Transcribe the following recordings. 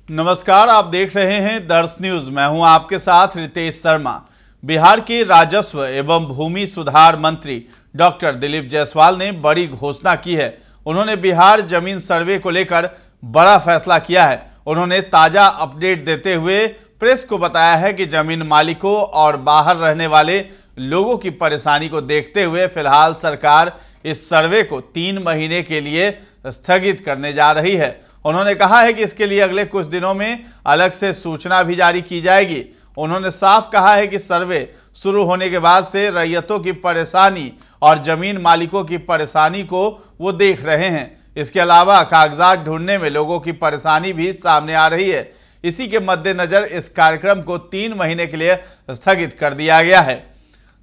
नमस्कार, आप देख रहे हैं दर्श न्यूज। मैं हूं आपके साथ रितेश शर्मा। बिहार के राजस्व एवं भूमि सुधार मंत्री डॉक्टर दिलीप जायसवाल ने बड़ी घोषणा की है। उन्होंने बिहार जमीन सर्वे को लेकर बड़ा फैसला किया है। उन्होंने ताजा अपडेट देते हुए प्रेस को बताया है कि जमीन मालिकों और बाहर रहने वाले लोगों की परेशानी को देखते हुए फिलहाल सरकार इस सर्वे को 3 महीने के लिए स्थगित करने जा रही है। उन्होंने कहा है कि इसके लिए अगले कुछ दिनों में अलग से सूचना भी जारी की जाएगी। उन्होंने साफ कहा है कि सर्वे शुरू होने के बाद से रैयतों की परेशानी और जमीन मालिकों की परेशानी को वो देख रहे हैं। इसके अलावा कागजात ढूंढने में लोगों की परेशानी भी सामने आ रही है। इसी के मद्देनजर इस कार्यक्रम को 3 महीने के लिए स्थगित कर दिया गया है।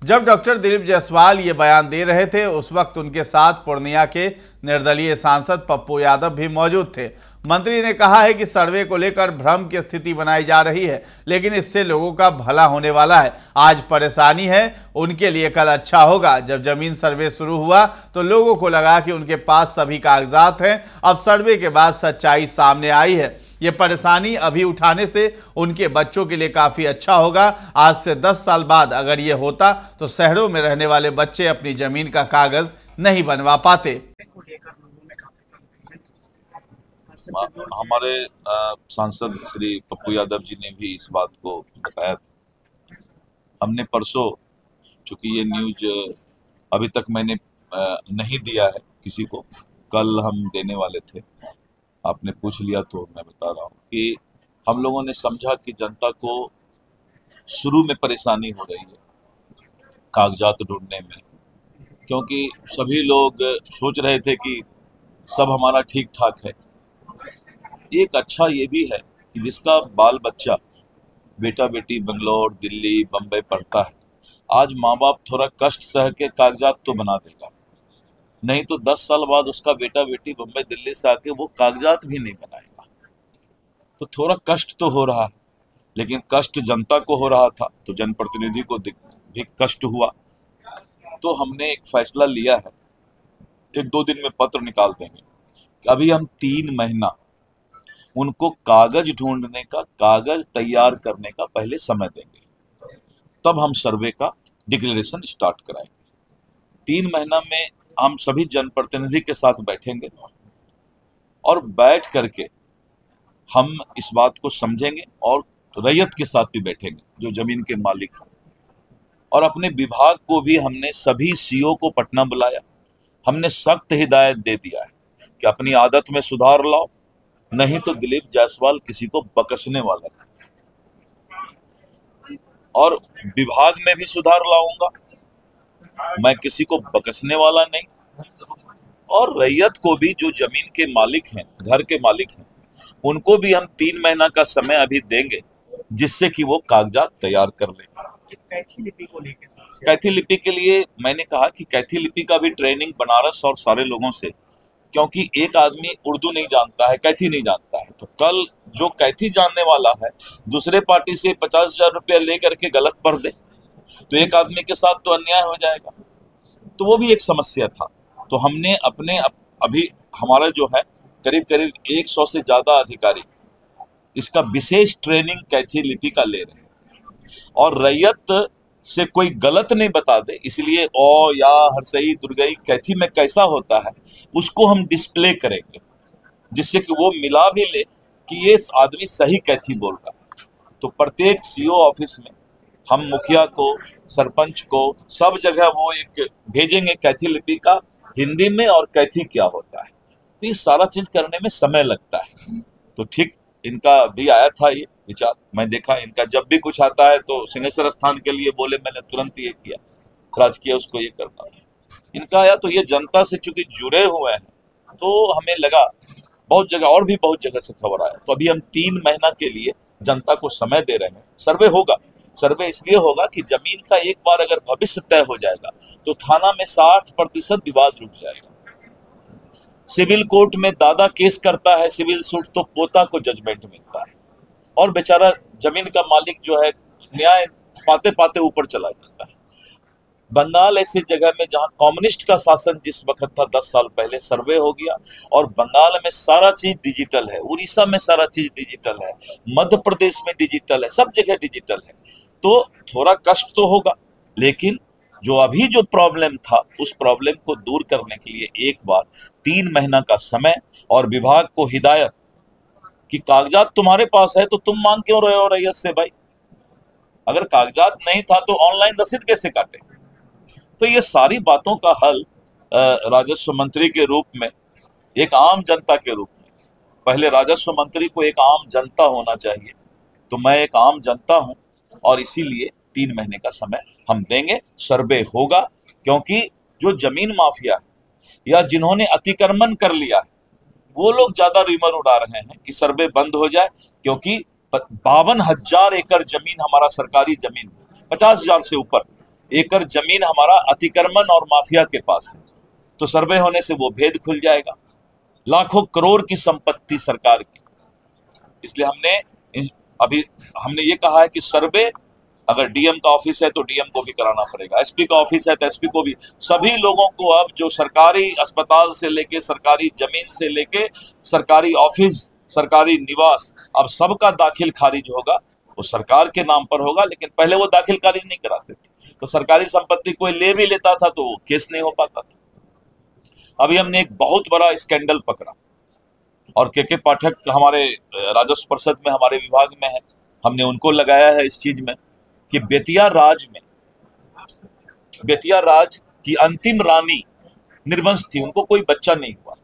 जब डॉक्टर दिलीप जायसवाल ये बयान दे रहे थे उस वक्त उनके साथ पूर्णिया के निर्दलीय सांसद पप्पू यादव भी मौजूद थे। मंत्री ने कहा है कि सर्वे को लेकर भ्रम की स्थिति बनाई जा रही है, लेकिन इससे लोगों का भला होने वाला है। आज परेशानी है, उनके लिए कल अच्छा होगा। जब जमीन सर्वे शुरू हुआ तो लोगों को लगा कि उनके पास सभी कागजात हैं। अब सर्वे के बाद सच्चाई सामने आई है। ये परेशानी अभी उठाने से उनके बच्चों के लिए काफ़ी अच्छा होगा। आज से 10 साल बाद अगर ये होता तो शहरों में रहने वाले बच्चे अपनी ज़मीन का कागज़ नहीं बनवा पाते। हमारे सांसद श्री पप्पू यादव जी ने भी इस बात को बताया था। हमने परसों, चूँकि ये न्यूज अभी तक मैंने नहीं दिया है किसी को, कल हम देने वाले थे, आपने पूछ लिया तो मैं बता रहा हूँ कि हम लोगों ने समझा कि जनता को शुरू में परेशानी हो रही है कागजात ढूंढने में, क्योंकि सभी लोग सोच रहे थे कि सब हमारा ठीक ठाक है। एक अच्छा ये भी है कि जिसका बाल बच्चा, बेटा बेटी बेंगलोर, दिल्ली, बम्बई पढ़ता है, आज माँ बाप थोड़ा कष्ट सह के कागजात तो बना देगा, नहीं तो 10 साल बाद उसका बेटा बेटी बम्बई दिल्ली से आके वो कागजात भी नहीं बनाएगा। तो थोड़ा कष्ट तो हो रहा है, लेकिन कष्ट जनता को हो रहा था तो जनप्रतिनिधि को भी कष्ट हुआ। तो हमने एक फैसला लिया है, 1-2 दिन में पत्र निकाल देंगे कि अभी हम 3 महीना उनको कागज ढूंढने का, कागज तैयार करने का पहले समय देंगे, तब हम सर्वे का डिक्लेरेशन स्टार्ट कराएंगे। 3 महीना में हम सभी जनप्रतिनिधि के साथ बैठेंगे और बैठ करके हम इस बात को समझेंगे और रैयत के साथ भी बैठेंगे जो जमीन के मालिक हैं। और अपने विभाग को भी हमने सभी सीओ को पटना बुलाया, हमने सख्त हिदायत दे दिया है कि अपनी आदत में सुधार लाओ, नहीं तो दिलीप जायसवाल किसी को बकसने वाला नहीं। और विभाग में भी सुधार लाऊंगा, मैं किसी को बकसने वाला नहीं। और रैयत को भी, जो जमीन के मालिक हैं, घर के मालिक हैं, उनको भी हम 3 महीना का समय अभी देंगे, जिससे कि वो कागजात तैयार कर लें। कैथी लिपि को लेकर, कैथी लिपि के लिए मैंने कहा कि कैथी लिपि का भी ट्रेनिंग बनारस और सारे लोगों से, क्योंकि एक आदमी उर्दू नहीं जानता है, कैथी नहीं जानता है, तो कल जो कैथी जानने वाला है दूसरे पार्टी से 50,000 रुपया लेकर के गलत पढ़ दे तो एक आदमी के साथ तो अन्याय हो जाएगा। तो वो भी एक समस्या था। तो हमने अपने अभी हमारा जो है करीब 100 से ज़्यादा अधिकारी इसका विशेष ट्रेनिंग कैथी लिपि का ले रहे हैं। और रैयत से कोई गलत नहीं बता दे, इसलिए ओ या हरसई दुर्गई कैथी में कैसा होता है उसको हम डिस्प्ले करेंगे, जिससे कि वो मिला भी ले कि ये आदमी सही कैथी बोल रहा है। तो प्रत्येक सीओ ऑफिस में हम मुखिया को, सरपंच को, सब जगह वो एक भेजेंगे कैथी लिपि का हिंदी में और कैथी क्या होता है। तो ये सारा चीज करने में समय लगता है। तो ठीक इनका भी आया था ये विचार, मैं देखा इनका जब भी कुछ आता है तो सिंहेश्वर स्थान के लिए बोले, मैंने तुरंत ये किया, राजकीय उसको ये करना था। इनका आया तो ये जनता से चूंकि जुड़े हुए हैं तो हमें लगा, बहुत जगह और भी बहुत जगह से खबर आया। तो अभी हम 3 महीना के लिए जनता को समय दे रहे हैं। सर्वे होगा, सर्वे इसलिए होगा कि जमीन का एक बार अगर भविष्य तय हो जाएगा तो थाना में 60% विवाद रुक जाएगा। सिविल कोर्ट में दादा केस करता है सिविल सूट तो पोता को जजमेंट मिलता है, और बेचारा जमीन का मालिक जो है न्याय पाते पाते ऊपर चला जाता है। बंगाल ऐसी जगह में जहां कम्युनिस्ट का शासन जिस वक्त था 10 साल पहले, सर्वे हो गया और बंगाल में सारा चीज डिजिटल है, उड़ीसा में सारा चीज डिजिटल है, मध्य प्रदेश में डिजिटल है, सब जगह डिजिटल है। तो थोड़ा कष्ट तो होगा, लेकिन जो अभी जो प्रॉब्लम था उस प्रॉब्लम को दूर करने के लिए एक बार 3 महीना का समय और विभाग को हिदायत कि कागजात तुम्हारे पास है तो तुम मांग क्यों रहे हो रैयत से भाई? अगर कागजात नहीं था तो ऑनलाइन रसीद कैसे काटे? तो ये सारी बातों का हल राजस्व मंत्री के रूप में, एक आम जनता के रूप में, पहले राजस्व मंत्री को एक आम जनता होना चाहिए, तो मैं एक आम जनता हूं और इसीलिए 3 महीने का समय हम देंगे। सर्वे होगा, क्योंकि जो जमीन माफिया है या जिन्होंने अतिक्रमण कर लिया है वो लोग ज्यादा रिमर उड़ा रहे हैं कि सर्वे बंद हो जाए, क्योंकि 52,000 एकड़ जमीन हमारा सरकारी जमीन, 50,000 से ऊपर एकड़ जमीन हमारा अतिक्रमण और माफिया के पास है। तो सर्वे होने से वो भेद खुल जाएगा। लाखों करोड़ की संपत्ति सरकार की, इसलिए हमने ये कहा है कि सर्वे अगर डीएम का ऑफिस है तो डीएम को भी कराना पड़ेगा, एसपी का ऑफिस है तो एसपी को भी, सभी लोगों को अब जो सरकारी अस्पताल से लेके सरकारी जमीन से लेके सरकारी ऑफिस, सरकारी निवास, अब सबका दाखिल खारिज होगा। वो सरकार के नाम पर होगा, लेकिन पहले वो दाखिल खारिज नहीं कराते थे, तो सरकारी संपत्ति कोई ले भी लेता था तो केस नहीं हो पाता था। अभी हमने एक बहुत बड़ा स्कैंडल पकड़ा और के पाठक हमारे राजस्व परिषद में हमारे विभाग में है, हमने उनको लगाया है इस चीज में कि बेतिया राज की अंतिम रानी निर्वंश थी, उनको कोई बच्चा नहीं हुआ।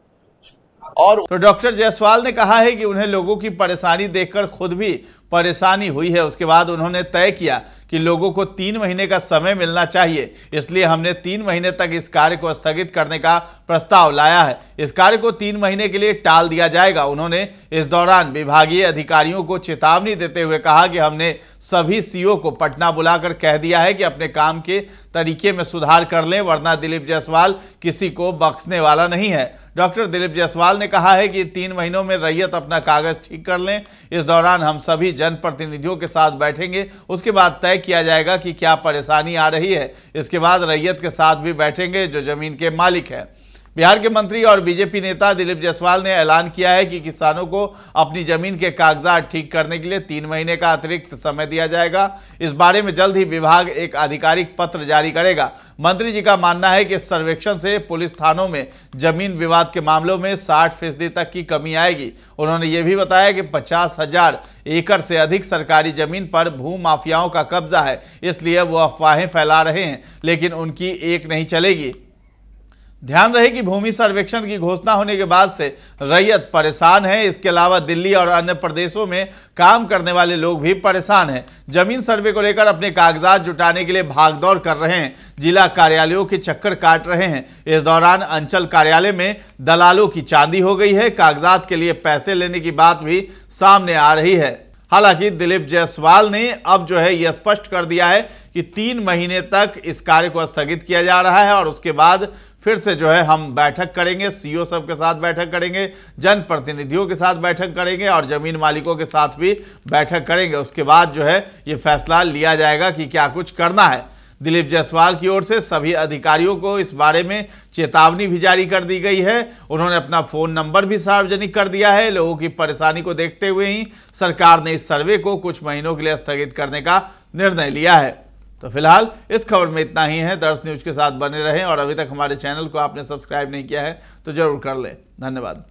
और तो डॉक्टर जायसवाल ने कहा है कि उन्हें लोगों की परेशानी देखकर खुद भी परेशानी हुई है। उसके बाद उन्होंने तय किया कि लोगों को 3 महीने का समय मिलना चाहिए, इसलिए हमने 3 महीने तक इस कार्य को स्थगित करने का प्रस्ताव लाया है। इस कार्य को 3 महीने के लिए टाल दिया जाएगा। उन्होंने इस दौरान विभागीय अधिकारियों को चेतावनी देते हुए कहा कि हमने सभी सीओ को पटना बुलाकर कह दिया है कि अपने काम के तरीके में सुधार कर लें, वरना दिलीप जायसवाल किसी को बख्शने वाला नहीं है। डॉक्टर दिलीप जायसवाल ने कहा है कि 3 महीनों में रैयत अपना कागज ठीक कर लें। इस दौरान हम सभी जनप्रतिनिधियों के साथ बैठेंगे, उसके बाद तय किया जाएगा कि क्या परेशानी आ रही है। इसके बाद रैयत के साथ भी बैठेंगे जो जमीन के मालिक हैं। बिहार के मंत्री और बीजेपी नेता दिलीप जायसवाल ने ऐलान किया है कि किसानों को अपनी जमीन के कागजात ठीक करने के लिए 3 महीने का अतिरिक्त समय दिया जाएगा। इस बारे में जल्द ही विभाग एक आधिकारिक पत्र जारी करेगा। मंत्री जी का मानना है कि इस सर्वेक्षण से पुलिस थानों में जमीन विवाद के मामलों में 60% तक की कमी आएगी। उन्होंने ये भी बताया कि 50,000 एकड़ से अधिक सरकारी जमीन पर भू माफियाओं का कब्जा है, इसलिए वो अफवाहें फैला रहे हैं, लेकिन उनकी एक नहीं चलेगी। ध्यान रहे कि भूमि सर्वेक्षण की घोषणा होने के बाद से रैयत परेशान है। इसके अलावा दिल्ली और अन्य प्रदेशों में काम करने वाले लोग भी परेशान हैं। जमीन सर्वे को लेकर अपने कागजात जुटाने के लिए भागदौड़ कर रहे हैं, जिला कार्यालयों के चक्कर काट रहे हैं। इस दौरान अंचल कार्यालय में दलालों की चांदी हो गई है। कागजात के लिए पैसे लेने की बात भी सामने आ रही है। हालांकि दिलीप जायसवाल ने अब जो है यह स्पष्ट कर दिया है कि 3 महीने तक इस कार्य को स्थगित किया जा रहा है और उसके बाद फिर से जो है हम बैठक करेंगे, सीओ सब के साथ बैठक करेंगे, जनप्रतिनिधियों के साथ बैठक करेंगे और जमीन मालिकों के साथ भी बैठक करेंगे। उसके बाद जो है ये फैसला लिया जाएगा कि क्या कुछ करना है। दिलीप जायसवाल की ओर से सभी अधिकारियों को इस बारे में चेतावनी भी जारी कर दी गई है। उन्होंने अपना फ़ोन नंबर भी सार्वजनिक कर दिया है। लोगों की परेशानी को देखते हुए ही सरकार ने इस सर्वे को कुछ महीनों के लिए स्थगित करने का निर्णय लिया है। तो फिलहाल इस खबर में इतना ही है। दर्श न्यूज के साथ बने रहें और अभी तक हमारे चैनल को आपने सब्सक्राइब नहीं किया है तो जरूर कर लें। धन्यवाद।